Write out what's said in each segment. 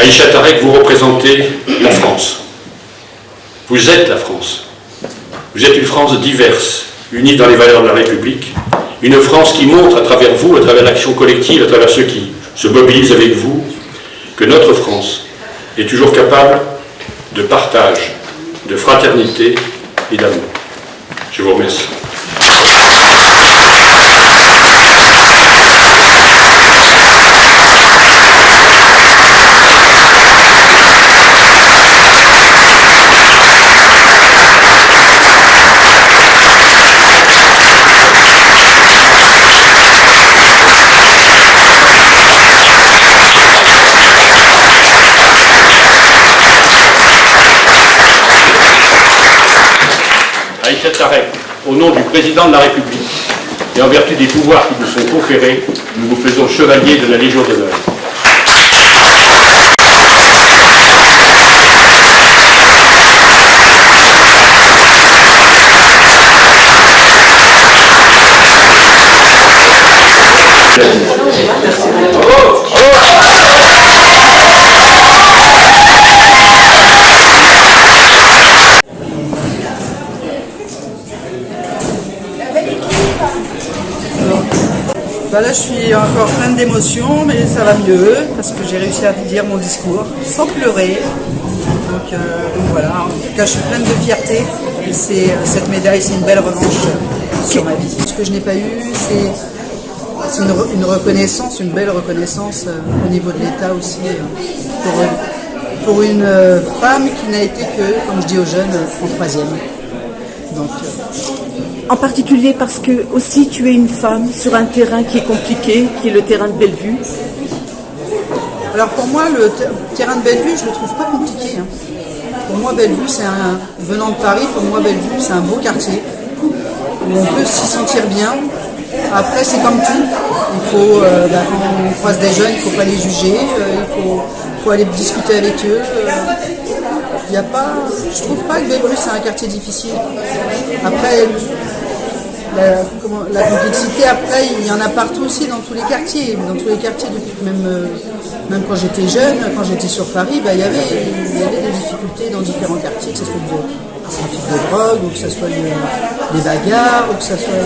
Aïcha Tarek, vous représentez la France. Vous êtes la France. Vous êtes une France diverse, unie dans les valeurs de la République. Une France qui montre à travers vous, à travers l'action collective, à travers ceux qui se mobilisent avec vous, que notre France est toujours capable de partage, de fraternité et d'amour. Je vous remercie. Aïcha Tarek, au nom du président de la République et en vertu des pouvoirs qui nous sont conférés, nous vous faisons chevalier de la Légion d'honneur. Bah là, je suis encore pleine d'émotions, mais ça va mieux parce que j'ai réussi à dire mon discours sans pleurer. Donc voilà, en tout cas, je suis pleine de fierté. Et cette médaille, c'est une belle revanche sur ma vie. Ce que je n'ai pas eu, c'est une reconnaissance, une belle reconnaissance au niveau de l'État aussi pour une femme qui n'a été que, comme je dis aux jeunes, en troisième. Donc, en particulier parce que aussi tu es une femme sur un terrain qui est compliqué, qui est le terrain de Bellevue. Alors pour moi, le terrain de Bellevue, je ne le trouve pas compliqué. Pour moi, Bellevue, venant de Paris, pour moi, Bellevue, c'est un beau quartier où on peut s'y sentir bien. Après, c'est comme tout. Il faut, quand on croise des jeunes, il ne faut pas les juger, il faut aller discuter avec eux. Je ne trouve pas que Bellevue, c'est un quartier difficile. Après, la complexité, après, il y en a partout aussi dans tous les quartiers. Dans tous les quartiers, même quand j'étais jeune, quand j'étais sur Paris, il y avait des difficultés dans différents quartiers, que ce soit du trafic de drogue, ou que ce soit des bagarres, ou que ce soit...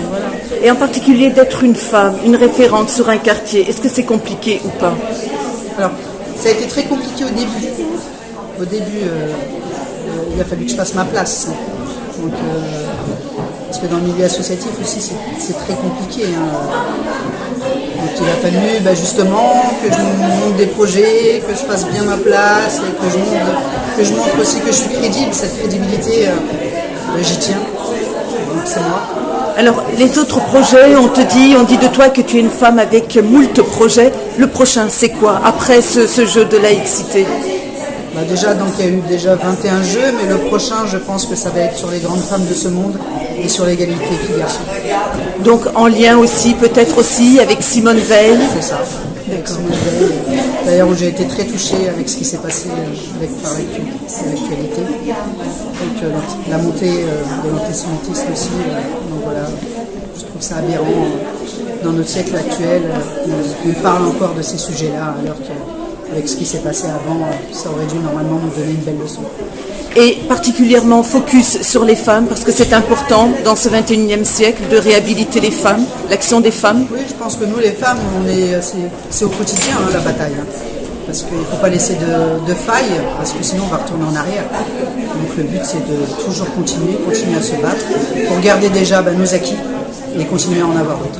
voilà. Et en particulier d'être une femme, une référente sur un quartier, est-ce que c'est compliqué ou pas? Alors, ça a été très compliqué au début. Au début, il a fallu que je fasse ma place. Donc, parce que dans le milieu associatif aussi, c'est très compliqué. Donc il a fallu justement que je monte des projets, que je fasse bien ma place, et que je montre aussi que je suis crédible. Cette crédibilité, j'y tiens. Donc c'est moi. Alors, les autres projets, on dit de toi que tu es une femme avec moult projets. Le prochain, c'est quoi, après ce jeu de laïcité? Déjà, donc il y a eu déjà 21 jeux, mais le prochain, je pense que ça va être sur les grandes femmes de ce monde et sur l'égalité filles-garçons. Donc en lien aussi, peut-être aussi, avec Simone Veil. C'est ça. Avec Simone Veil. D'ailleurs, où j'ai été très touchée avec ce qui s'est passé par l'actualité. Donc la montée de l'antisémitisme aussi. Donc voilà, je trouve ça aberrant dans notre siècle actuel. On parle encore de ces sujets-là, alors qu'avec ce qui s'est passé avant, ça aurait dû normalement nous donner une belle leçon. Et particulièrement focus sur les femmes, parce que c'est important dans ce 21e siècle de réhabiliter les femmes, l'action des femmes. Oui, je pense que nous les femmes, c'est au quotidien la bataille. Parce qu'il ne faut pas laisser de failles, parce que sinon on va retourner en arrière. Donc le but c'est de toujours continuer à se battre, pour garder déjà nos acquis et continuer à en avoir d'autres.